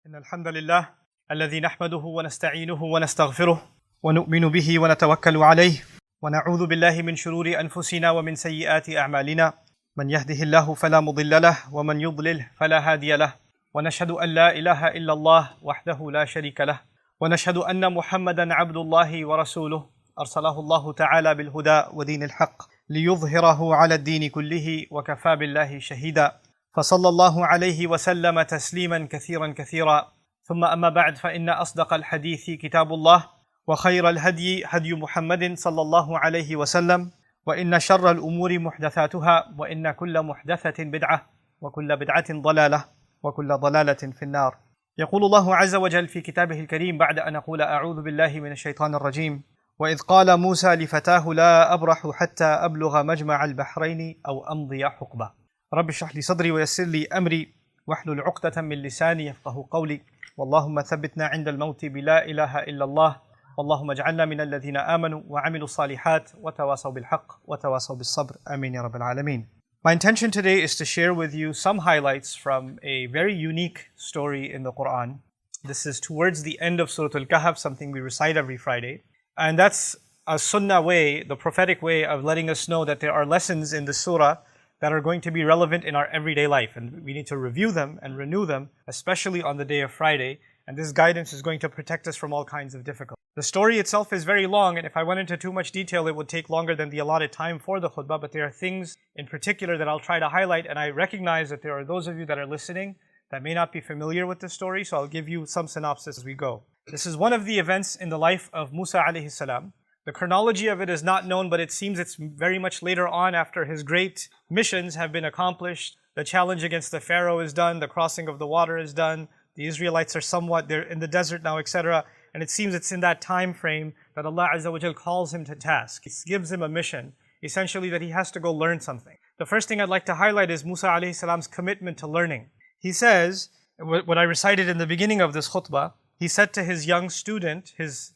إن الحمد لله الذي نحمده ونستعينه ونستغفره ونؤمن به ونتوكل عليه ونعوذ بالله من شرور أنفسنا ومن سيئات أعمالنا من يهده الله فلا مضل له ومن يضلل فلا هادي له ونشهد أن لا إله إلا الله وحده لا شريك له ونشهد أن محمدا عبد الله ورسوله أرسله الله تعالى بالهدى ودين الحق ليظهره على الدين كله وكفى بالله شهيدا فصلى الله عليه وسلم تسليما كثيرا كثيرا ثم أما بعد فإن أصدق الحديث كتاب الله وخير الهدي هدي محمد صلى الله عليه وسلم وإن شر الأمور محدثاتها وإن كل محدثة بدعة وكل بدعة ضلالة وكل ضلالة في النار. يقول الله عز وجل في كتابه الكريم بعد أن أقول أعوذ بالله من الشيطان الرجيم وإذ قال موسى لفتاه لا أبرح حتى أبلغ مجمع البحرين أو أمضي حقبة. رب اشرح لي صدري ويسر لي أمري واحلل عقدة من لساني يفقه قولي واللهم ثبتنا عند الموت بلا إله إلا الله اللهم اجعلنا من الذين آمنوا وعملوا الصالحات وتواصوا بالحق وتواصوا بالصبر آمين يا رب العالمين. My intention today is to share with you some highlights from a very unique story in the Quran. This is towards the end of Surah Al-Kahf, something we recite every Friday. And that's a sunnah way, the prophetic way of letting us know that there are lessons in the surah that are going to be relevant in our everyday life. And we need to review them and renew them, especially on the day of Friday. And this guidance is going to protect us from all kinds of difficulties. The story itself is very long, and if I went into too much detail, it would take longer than the allotted time for the khutbah. But there are things in particular that I'll try to highlight, and I recognize that there are those of you that are listening that may not be familiar with the story, so I'll give you some synopsis as we go. This is one of the events in the life of Musa alayhi salam. The chronology of it is not known, but it seems it's very much later on after his great missions have been accomplished. The challenge against the Pharaoh is done, the crossing of the water is done, the Israelites are they're in the desert now, etc. And it seems it's in that time frame that Allah Azza wa Jal calls him to task. He gives him a mission, essentially that he has to go learn something. The first thing I'd like to highlight is Musa alayhi salam's commitment to learning. He says, what I recited in the beginning of this khutbah, he said to his young student,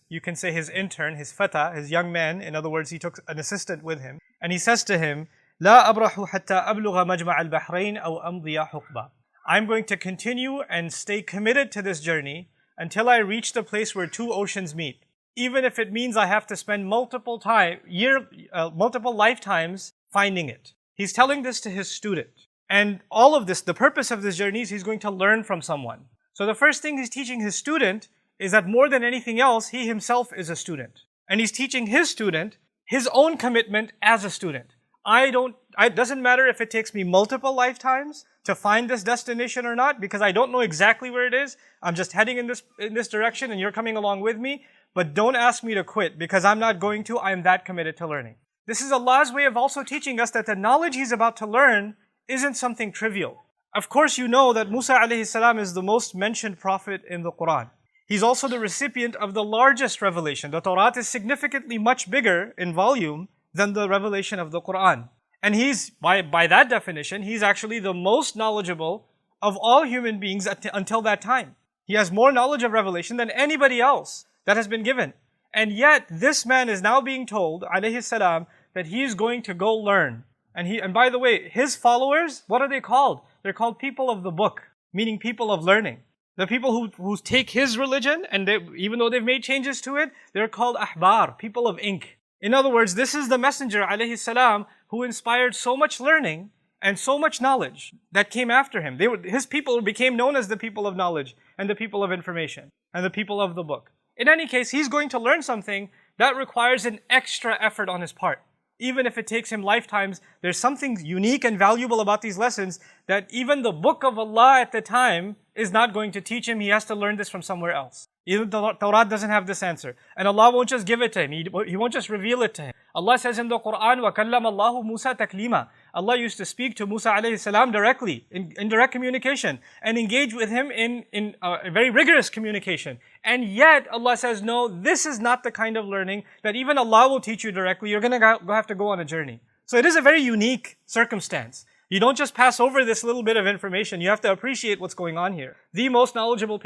you can say his intern, his fata, his young man, in other words, he took an assistant with him, and he says to him, لا أبرح حتى أبلغ مجمع البحرين أو أمضي حقبة. I'm going to continue and stay committed to this journey until I reach the place where two oceans meet. Even if it means I have to spend multiple lifetimes finding it. He's telling this to his student. And all of this, the purpose of this journey is he's going to learn from someone. So the first thing he's teaching his student is that more than anything else, he himself is a student. And he's teaching his student his own commitment as a student. It doesn't matter if it takes me multiple lifetimes to find this destination or not, because I don't know exactly where it is. I'm just heading in this direction and you're coming along with me. But don't ask me to quit, because I'm not going to. I am that committed to learning. This is Allah's way of also teaching us that the knowledge He's about to learn isn't something trivial. Of course, you know that Musa alayhi salam is the most mentioned prophet in the Quran. He's also the recipient of the largest revelation. The Torah is significantly much bigger in volume than the revelation of the Quran. And he's, by that definition, he's actually the most knowledgeable of all human beings until that time. He has more knowledge of revelation than anybody else that has been given. And yet, this man is now being told, alayhi salam, that he is going to go learn. And by the way, his followers, what are they called? They're called people of the book, meaning people of learning. The people who take his religion, and even though they've made changes to it, they're called ahbar, people of ink. In other words, this is the messenger, alayhi salam, who inspired so much learning and so much knowledge that came after him. His people became known as the people of knowledge and the people of information and the people of the book. In any case, he's going to learn something that requires an extra effort on his part. Even if it takes him lifetimes, there's something unique and valuable about these lessons that even the book of Allah at the time is not going to teach him. He has to learn this from somewhere else. Even the Torah doesn't have this answer. And Allah won't just give it to him. He won't just reveal it to him. Allah says in the Quran, وَكَلَّمَ اللَّهُ مُوسَى تَكْلِيمًا. Allah used to speak to Musa alayhi salam directly, in direct communication, and engage with him in a very rigorous communication. And yet, Allah says, no, this is not the kind of learning that even Allah will teach you directly. You're going to have to go on a journey. So it is a very unique circumstance. You don't just pass over this little bit of information. You have to appreciate what's going on here. The most knowledgeable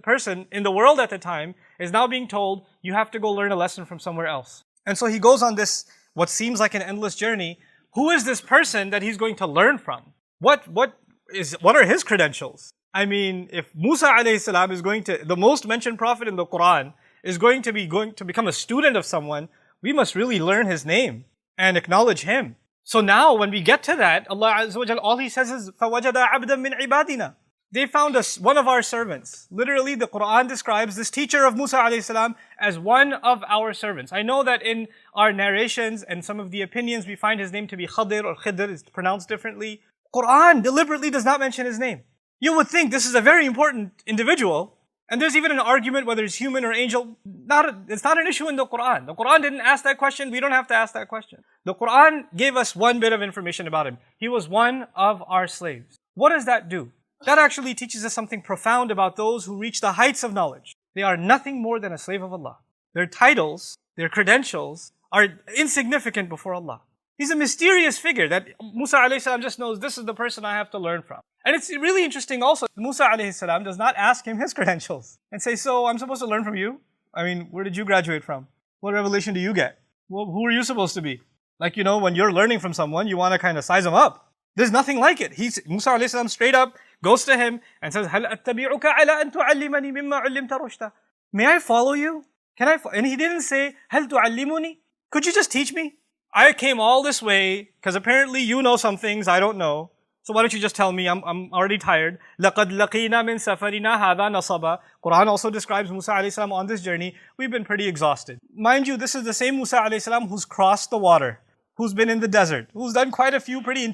person in the world at the time is now being told, you have to go learn a lesson from somewhere else. And so he goes on this, what seems like an endless journey. Who is this person that he's going to learn from? What are his credentials? I mean, if Musa alayhi salam is going to, the most mentioned prophet in the Quran, is going to become a student of someone, we must really learn his name and acknowledge him. So now when we get to that, Allah Azza wa Jal, all He says is, فَوَجَدَ عَبْدًا مِنْ عِبَادِنَا. They found us, one of our servants. Literally, the Quran describes this teacher of Musa alayhi salam as one of our servants. I know that in our narrations and some of the opinions, we find his name to be Khadir or Khidr, is pronounced differently. Quran deliberately does not mention his name. You would think this is a very important individual, and there's even an argument whether it's human or angel. It's not an issue in the Quran. The Quran didn't ask that question. We don't have to ask that question. The Quran gave us one bit of information about him. He was one of our slaves. What does that do? That actually teaches us something profound about those who reach the heights of knowledge. They are nothing more than a slave of Allah. Their titles, their credentials are insignificant before Allah. He's a mysterious figure that Musa alayhi salam just knows this is the person I have to learn from. And it's really interesting also, Musa alayhi salam does not ask him his credentials and say, so I'm supposed to learn from you? I mean, where did you graduate from? What revelation do you get? Well, who are you supposed to be? Like, when you're learning from someone, you want to kind of size them up. There's nothing like it. Musa alayhi salam straight up goes to him and says, هَلْ أَتَّبِعُكَ عَلَىٰ أَن تُعَلِّمَنِي مِمَّا عُلِّمْتَ رُشْدًا. May I follow you? And he didn't say, هَلْ تُعَلِّمُنِي. Could you just teach me? I came all this way because apparently you know some things I don't know. So why don't you just tell me? I'm already tired. لَقَدْ لَقِينَا مِن سَفَرِنَا هَذَا نَصَبًا. Quran also describes Musa alayhi salam on this journey. We've been pretty exhausted. Mind you, this is the same Musa alayhi salam who's crossed the water, who's been in the desert, who's done quite a few pretty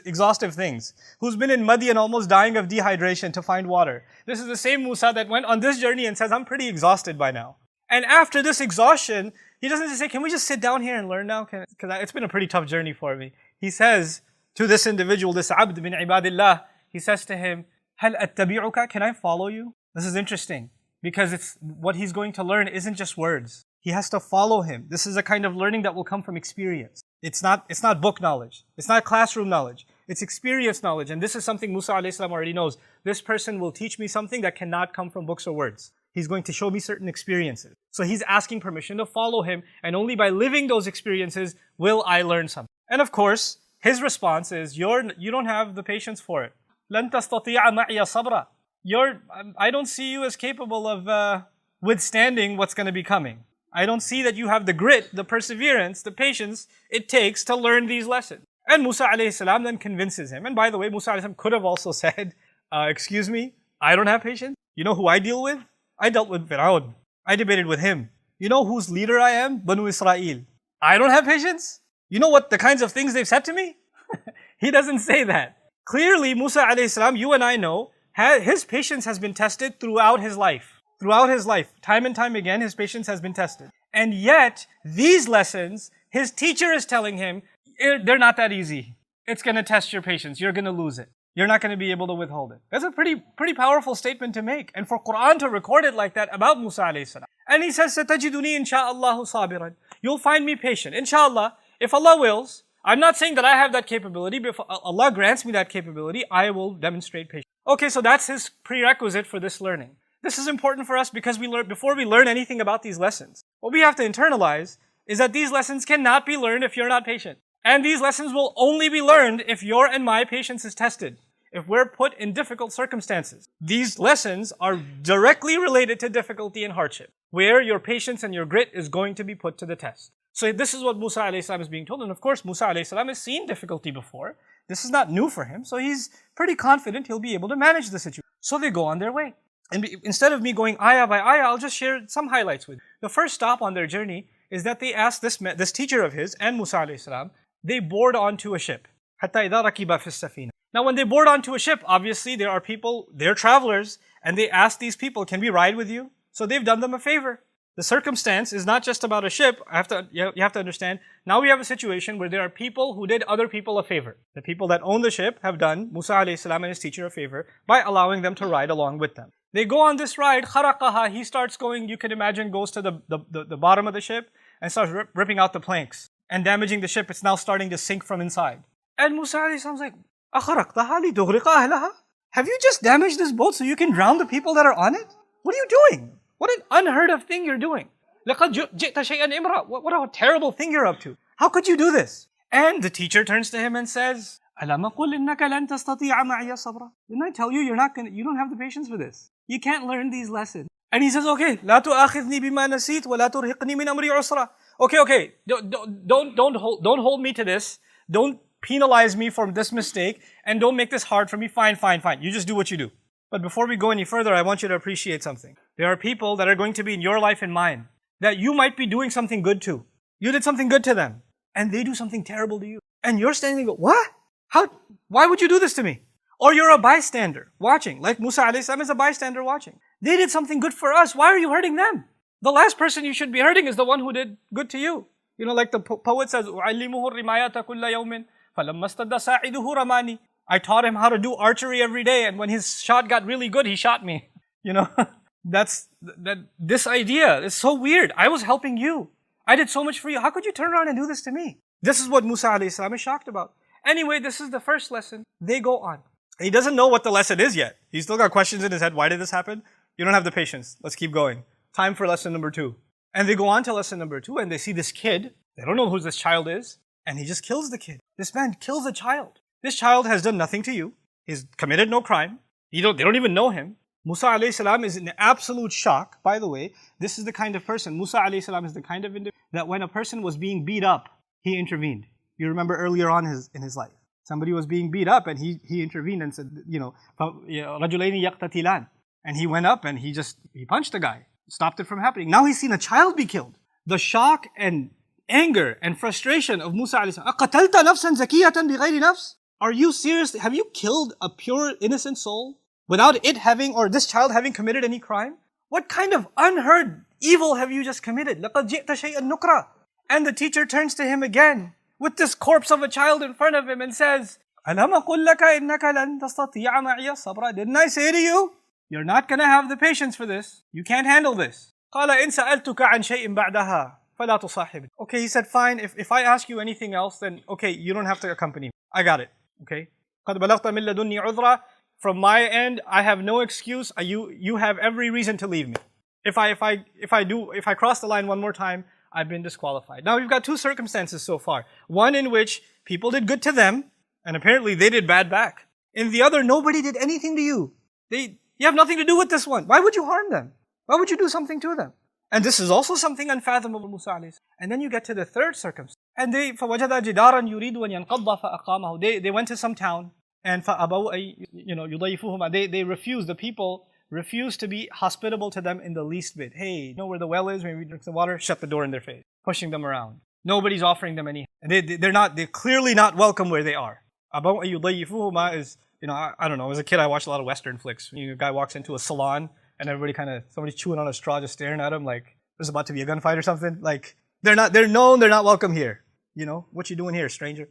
exhaustive things, who's been in Madi and almost dying of dehydration to find water. This is the same Musa that went on this journey and says, I'm pretty exhausted by now. And after this exhaustion, he doesn't just say, can we just sit down here and learn now? Because it's been a pretty tough journey for me. He says to this individual, this abd bin ibadillah, he says to him, هَلْ أَتَّبِعُكَ. Can I follow you? This is interesting because what he's going to learn isn't just words. He has to follow him. This is a kind of learning that will come from experience. It's not book knowledge. It's not classroom knowledge. It's experience knowledge. And this is something Musa alayhi salam already knows. This person will teach me something that cannot come from books or words. He's going to show me certain experiences. So he's asking permission to follow him, and only by living those experiences will I learn something. And of course, his response is, you don't have the patience for it. لَن تَسْتَطِيعَ مَعِيَ صَبْرًا. I don't see you as capable of withstanding what's going to be coming. I don't see that you have the grit, the perseverance, the patience it takes to learn these lessons. And Musa alayhi salam then convinces him. And by the way, Musa alayhi salam could have also said, excuse me, I don't have patience. You know who I deal with? I dealt with Fir'aun. I debated with him. You know whose leader I am? Banu Israel. I don't have patience? You know what the kinds of things they've said to me? He doesn't say that. Clearly, Musa alayhi salam, you and I know, his patience has been tested throughout his life. Throughout his life, time and time again, his patience has been tested. And yet, these lessons, his teacher is telling him, they're not that easy. It's going to test your patience. You're going to lose it. You're not going to be able to withhold it. That's a pretty powerful statement to make. And for Quran to record it like that about Musa alayhi salam. And he says, سَتَجِدُنِي إِنْ شَاءَ اللَّهُ صَابِرًا. You'll find me patient. Inshallah, if Allah wills, I'm not saying that I have that capability, but if Allah grants me that capability, I will demonstrate patience. Okay, so that's his prerequisite for this learning. This is important for us because before we learn anything about these lessons, what we have to internalize is that these lessons cannot be learned if you're not patient. And these lessons will only be learned if your and my patience is tested, if we're put in difficult circumstances. These lessons are directly related to difficulty and hardship, where your patience and your grit is going to be put to the test. So this is what Musa alayhi salam is being told. And of course, Musa alayhi salam has seen difficulty before. This is not new for him. So he's pretty confident he'll be able to manage the situation. So they go on their way. And instead of me going ayah by ayah, I'll just share some highlights with you. The first stop on their journey is that they asked this teacher of his and Musa alayhi salam, they board onto a ship. حَتَّى إِذَا رَكِبَ فِي السَّفِينَةِ. Now when they board onto a ship, obviously there are people, they're travelers, and they ask these people, can we ride with you? So they've done them a favor. The circumstance is not just about a ship. You have to understand, now we have a situation where there are people who did other people a favor. The people that own the ship have done Musa alayhi salam and his teacher a favor by allowing them to ride along with them. They go on this ride, خَرَقَهَا, he starts going, you can imagine, goes to the bottom of the ship and starts ripping out the planks and damaging the ship. It's now starting to sink from inside. And Musa alayhi salam's like, أَخَرَقْتَهَا لِتُغْرِقَ أَهْلَهَا. Have you just damaged this boat so you can drown the people that are on it? What are you doing? What an unheard of thing you're doing. لَقَدْ جِئْتَ شَيْئًا إِمْرًا. What a terrible thing you're up to. How could you do this? And the teacher turns to him and says, أَلَمْ أَقُلْ إِنَّكَ لَن تَسْتَطِيعَ مَعِيَ صَبْرًا. Didn't I tell you you don't have the patience for this? You can't learn these lessons. And he says, okay, لا تؤاخذني بما نسيت ولا ترهقني من أمري عسرا. Okay, don't hold me to this. Don't penalize me for this mistake, and don't make this hard for me. Fine. You just do what you do. But before we go any further, I want you to appreciate something. There are people that are going to be in your life and mine that you might be doing something good to. You did something good to them, and they do something terrible to you. And you're standing there, what? How? Why would you do this to me? Or you're a bystander watching, like Musa alayhi salam is a bystander watching. They did something good for us. Why are you hurting them? The last person you should be hurting is the one who did good to you. You know, like the poet says, أُعَلِّمُهُ الرِّمَايَةَ كُلَّ يَوْمٍ فَلَمَّا اسْتَدَّ سَاعِدُهُ رَمَانِي. I taught him how to do archery every day, and when his shot got really good, he shot me. You know, this idea is so weird. I was helping you. I did so much for you. How could you turn around and do this to me? This is what Musa alayhi salam is shocked about. Anyway, this is the first lesson. They go on. He doesn't know what the lesson is yet. He's still got questions in his head. Why did this happen? You don't have the patience. Let's keep going. Time for lesson number 2. And they go on to lesson number 2, and they see this kid. They don't know who this child is. And he just kills the kid. This man kills a child. This child has done nothing to you. He's committed no crime. They don't even know him. Musa alayhi salam is in absolute shock. By the way, this is the kind of person, Musa alayhi salam is the kind of individual that when a person was being beat up, he intervened. You remember earlier on in his life. Somebody was being beat up and he intervened and said, رَجُلَيْنِ يَقْتَتِلَانِ. And he went up and he punched the guy. Stopped it from happening. Now he's seen a child be killed. The shock and anger and frustration of Musa alayhi salam. أَقَتَلْتَ نَفْسًا زَكِيَّةً بِغَيْرِ نَفْسٍ. Are you serious? Have you killed a pure innocent soul without this child having committed any crime? What kind of unheard evil have you just committed? لَقَدْ جِئْتَ شَيْئًا نُكْرًا. And the teacher turns to him again with this corpse of a child in front of him and says, أَلَمْ أَقُلْ لَكَ إِنَّكَ لَن تَسْتَطِيعَ مَعِيَ صَبْرًا. Didn't I say to you, you're not going to have the patience for this. You can't handle this. قَالَ إِن سَأَلْتُكَ عَنْ شَيْءٍ بَعْدَهَا فَلَا تُصَاحِبْنِي. Okay, he said, fine, if I ask you anything else, then okay, you don't have to accompany me. I got it. Okay? قَدْ بَلَغْتَ مِن لَدُنِّي عُذْرًا. From my end, I have no excuse. You have every reason to leave me. If I cross the line one more time, I've been disqualified. Now we've got 2 circumstances so far. One in which people did good to them, and apparently they did bad back. In the other, nobody did anything to you. You have nothing to do with this one. Why would you harm them? Why would you do something to them? And this is also something unfathomable, Musa alayhi. And then you get to the third circumstance. And فَوَجَدَ جِدَارًا يُرِيدُ أَن يَنْقَضَّ فَأَقَامَهُ. They went to some town, and فَأَبَوْا يُضَيِّفُهُمَا. They refused. The people refused to be hospitable to them in the least bit. Hey, you know where the well is? Maybe we drink some water. Shut the door in their face, pushing them around. Nobody's offering them any. They're clearly not welcome where they are. أَبَوْا يُضَيِّفُهُمَا is, I don't know. As a kid, I watched a lot of Western flicks. A guy walks into a salon and somebody's chewing on a straw, just staring at him like there's about to be a gunfight or something. Like they're not welcome here. What you doing here, stranger?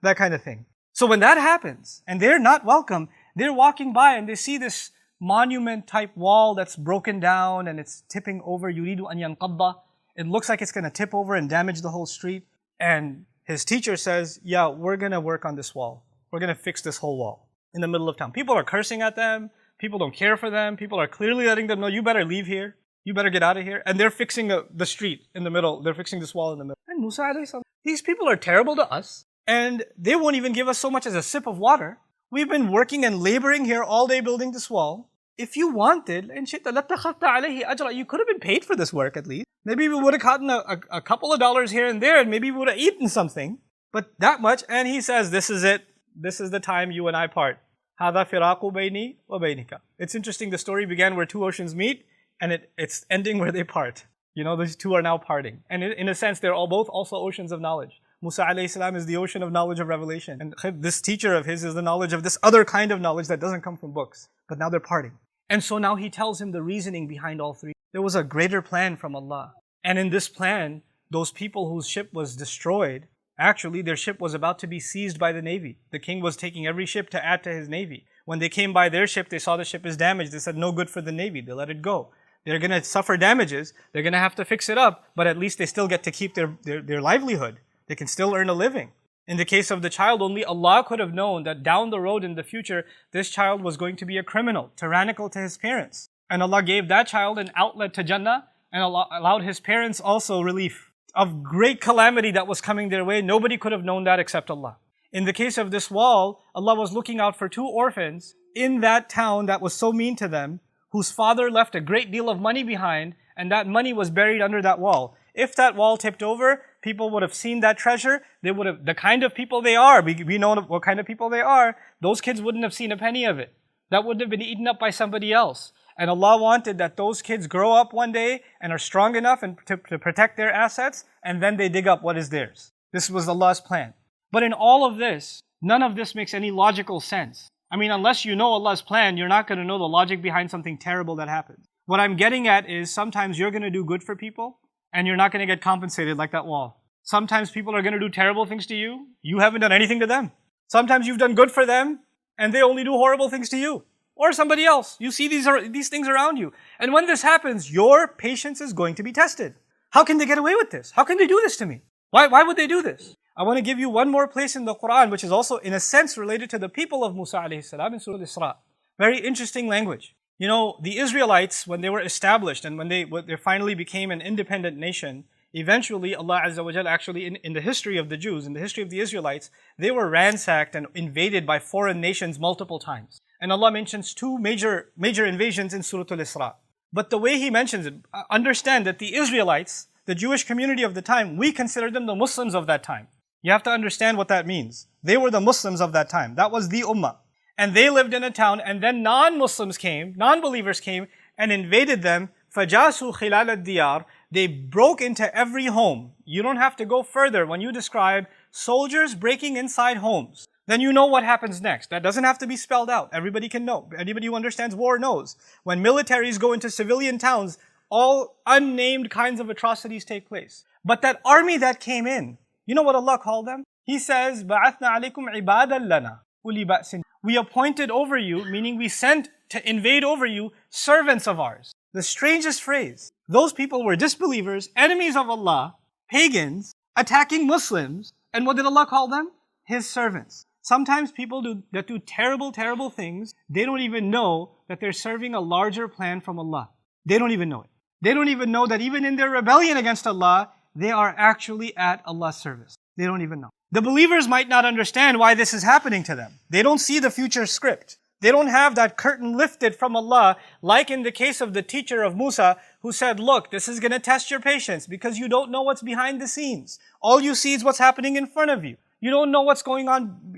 That kind of thing. So when that happens and they're not welcome, they're walking by and they see this monument type wall that's broken down and it's tipping over. Yuridu an yanqadda. It looks like it's going to tip over and damage the whole street. And his teacher says, yeah, we're going to work on this wall. We're going to fix this whole wall in the middle of town. People are cursing at them. People don't care for them. People are clearly letting them know, you better leave here. You better get out of here. And they're fixing the street in the middle. They're fixing this wall in the middle. And Musa alayhi salam, these people are terrible to us. And they won't even give us so much as a sip of water. We've been working and laboring here all day building this wall. If you wanted, you could have been paid for this work at least. Maybe we would have gotten a couple of dollars here and there, and maybe we would have eaten something. But that much, and he says, this is it. This is the time you and I part. هَذَا فِرَاقُ بَيْنِي وَبَيْنِكَ. It's interesting, the story began where 2 oceans meet, and it's ending where they part. These 2 are now parting. And in a sense, they're both also oceans of knowledge. Musa alayhi salam is the ocean of knowledge of revelation. And this teacher of his is the knowledge of this other kind of knowledge that doesn't come from books. But now they're parting. And so now he tells him the reasoning behind all 3. There was a greater plan from Allah. And in this plan, those people whose ship was destroyed, actually their ship was about to be seized by the navy. The king was taking every ship to add to his navy. When they came by their ship, they saw the ship is damaged. They said, no good for the navy. They let it go. They're going to suffer damages. They're going to have to fix it up. But at least they still get to keep their livelihood. They can still earn a living. In the case of the child, only Allah could have known that down the road in the future, this child was going to be a criminal, tyrannical to his parents. And Allah gave that child an outlet to Jannah, and Allah allowed his parents also relief of great calamity that was coming their way. Nobody could have known that except Allah. In the case of this wall, Allah was looking out for two orphans in that town that was so mean to them, whose father left a great deal of money behind, and that money was buried under that wall. If that wall tipped over, people would have seen that treasure. They would have, the kind of people they are, we know what kind of people they are, those kids wouldn't have seen a penny of it. That would have been eaten up by somebody else. And Allah wanted that those kids grow up one day and are strong enough to protect their assets, and then they dig up what is theirs. This was Allah's plan. But in all of this, none of this makes any logical sense. I mean, unless you know Allah's plan, you're not going to know the logic behind something terrible that happens. What I'm getting at is sometimes you're going to do good for people, and you're not going to get compensated like that wall. Sometimes people are going to do terrible things to you. You haven't done anything to them. Sometimes you've done good for them, and they only do horrible things to you. Or somebody else. You see these things around you. And when this happens, your patience is going to be tested. How can they get away with this? How can they do this to me? Why would they do this? I want to give you one more place in the Quran, which is also in a sense related to the people of Musa alayhi salam in Surah Al-Isra. Very interesting language. You know, the Israelites, when they were established and when they finally became an independent nation, eventually Allah Azza wa Jal actually, in the history of the Jews, in the history of the Israelites, they were ransacked and invaded by foreign nations multiple times. And Allah mentions two major invasions in Surah Al-Isra. But the way He mentions it, understand that the Israelites, the Jewish community of the time, we consider them the Muslims of that time. You have to understand what that means. They were the Muslims of that time. That was the Ummah. And they lived in a town, and then non-Muslims came, non-believers came and invaded them. فَجَاسُوا خِلَالَ الدِّيَارِ. They broke into every home. You don't have to go further. When you describe soldiers breaking inside homes, then you know what happens next. That doesn't have to be spelled out. Everybody can know. Anybody who understands war knows. When militaries go into civilian towns, all unnamed kinds of atrocities take place. But that army that came in, you know what Allah called them? He says, بَعَثْنَا عَلَيْكُمْ عِبَادًا لَنَا أُولِي بَأْسٍ. We appointed over you, meaning we sent to invade over you, servants of ours. The strangest phrase. Those people were disbelievers, enemies of Allah, pagans, attacking Muslims. And what did Allah call them? His servants. Sometimes people that do terrible, terrible things, they don't even know that they're serving a larger plan from Allah. They don't even know it. They don't even know that even in their rebellion against Allah, they are actually at Allah's service. They don't even know. The believers might not understand why this is happening to them. They don't see the future script. They don't have that curtain lifted from Allah, like in the case of the teacher of Musa, who said, look, this is going to test your patience because you don't know what's behind the scenes. All you see is what's happening in front of you. You don't know what's going on,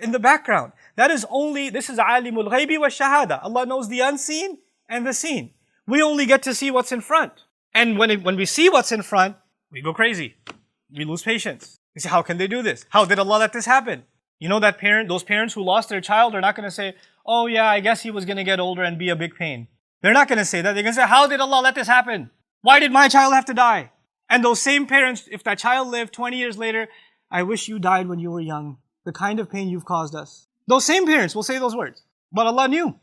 in the background. This is alimul ghaibi wa shahada. Allah knows the unseen and the seen. We only get to see what's in front. And when we see what's in front, we go crazy. We lose patience. We say, how can they do this? How did Allah let this happen? You know that those parents who lost their child are not going to say, oh yeah, I guess he was going to get older and be a big pain. They're not going to say that. They're going to say, how did Allah let this happen? Why did my child have to die? And those same parents, if that child lived 20 years later, I wish you died when you were young. The kind of pain you've caused us. Those same parents will say those words. But Allah knew.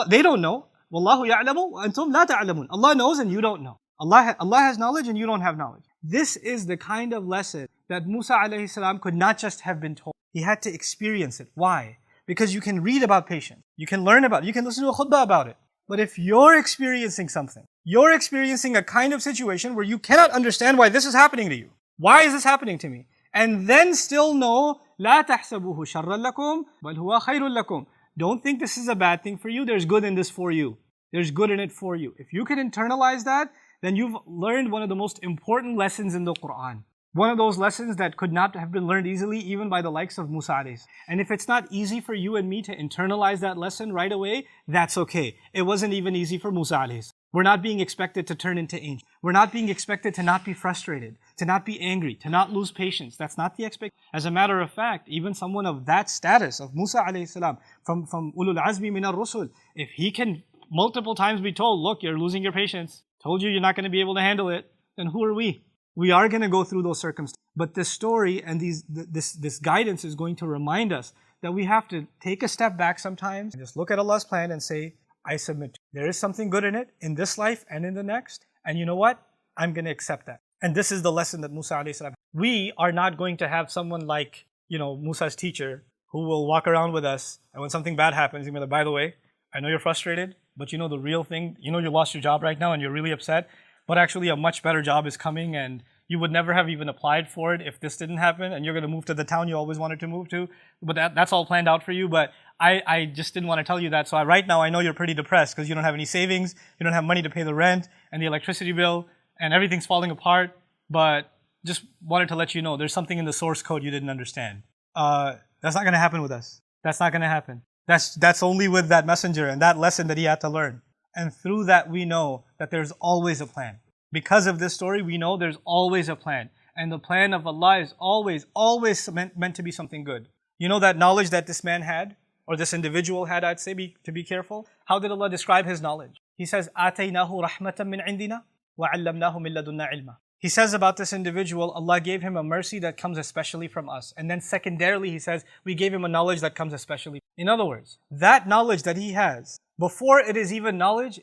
They don't know. Wallahu ya'lamu wa antum la ta'lamun. Allah knows and you don't know. Allah has knowledge and you don't have knowledge. This is the kind of lesson that Musa alayhi salam could not just have been told. He had to experience it. Why? Because you can read about patience. You can learn about it. You can listen to a khutbah about it. But if you're experiencing something, you're experiencing a kind of situation where you cannot understand why this is happening to you. Why is this happening to me? And then still know, لا تحسبوه شرا لكم بل هو خير لكم. Don't think this is a bad thing for you. There's good in this for you. There's good in it for you. If you can internalize that, then you've learned one of the most important lessons in the Quran. One of those lessons that could not have been learned easily even by the likes of Musa alayhi. And if it's not easy for you and me to internalize that lesson right away, that's okay. It wasn't even easy for Musa alayhi. We're not being expected to turn into angels. We're not being expected to not be frustrated, to not be angry, to not lose patience. That's not the expectation. As a matter of fact, even someone of that status, of Musa alayhi salam, from ulul azmi min ar-rusul, if he can multiple times be told, look, you're losing your patience, told you you're not going to be able to handle it, then who are we? We are going to go through those circumstances. But this story and this guidance is going to remind us that we have to take a step back sometimes and just look at Allah's plan and say, I submit. There is something good in it, in this life and in the next. And you know what? I'm going to accept that. And this is the lesson that Musa alayhi salam. We are not going to have someone like, Musa's teacher who will walk around with us. And when something bad happens, he'll be like, by the way, I know you're frustrated, but the real thing, you lost your job right now and you're really upset. But actually a much better job is coming and you would never have even applied for it if this didn't happen, and you're going to move to the town you always wanted to move to. But that's all planned out for you. But I just didn't want to tell you that. So right now I know you're pretty depressed because you don't have any savings, you don't have money to pay the rent and the electricity bill, and everything's falling apart. But just wanted to let you know there's something in the source code you didn't understand. That's not going to happen with us. That's not going to happen. That's only with that messenger and that lesson that he had to learn. And through that we know that there's always a plan. Because of this story, we know there's always a plan. And the plan of Allah is always meant to be something good. You know that knowledge that this man had, or this individual had, I'd say, to be careful. How did Allah describe his knowledge? He says, آتَيْنَاهُ رَحْمَةً مِّنْ عِنْدِنَا وَعَلَّمْنَاهُ مِن لَدُنَّا عِلْمًا. He says about this individual, Allah gave him a mercy that comes especially from us. And then secondarily, he says, we gave him a knowledge that comes especially. In other words, that knowledge that he has, before it's even knowledge,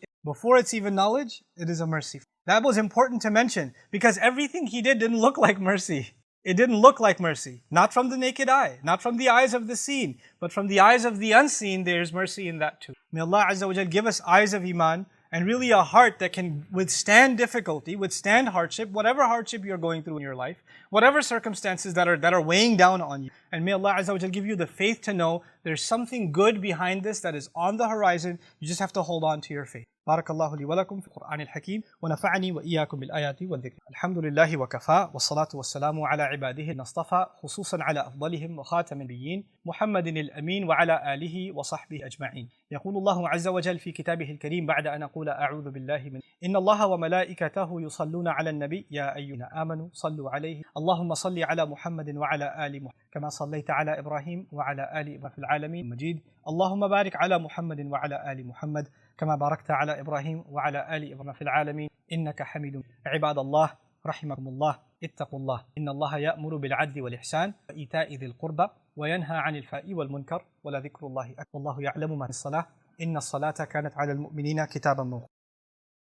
it is a mercy. That was important to mention because everything he did didn't look like mercy. It didn't look like mercy. Not from the naked eye, not from the eyes of the seen, but from the eyes of the unseen, there's mercy in that too. May Allah Azza wa Jal give us eyes of Iman and really a heart that can withstand difficulty, withstand hardship, whatever hardship you're going through in your life, whatever circumstances that are weighing down on you. And may Allah Azza wa Jal give you the faith to know there's something good behind this that is on the horizon. You just have to hold on to your faith. بارك الله لي ولكم في القرآن الحكيم ونفعني وإياكم بالآيات والذكر. الحمد لله وكفى والصلاة والسلام على عباده المصطفى خصوصا على أفضلهم وخاتم النبيين محمد الأمين وعلى آله وصحبه أجمعين. يقول الله عز وجل في كتابه الكريم بعد أن أقول أعوذ بالله من إن الله وملائكته يصلون على النبي يا أيها آمنوا صلوا عليه اللهم صل على محمد وعلى آل محمد كما صليت على إبراهيم وعلى آل إبراهيم في العالمين مجيد اللهم بارك على محمد وعلى آل محمد كما باركت على إبراهيم وعلى آل إبراهيم في العالمين إنك حميد عباد الله رحمكم الله اتقوا الله إن الله يأمر بالعدل والإحسان وإيتاء ذي القربى وينهى عن الفحشاء والمنكر ولذكر الله أكبر والله يعلم ما في الصلاة إن الصلاة كانت على المؤمنين كتابا موقوتا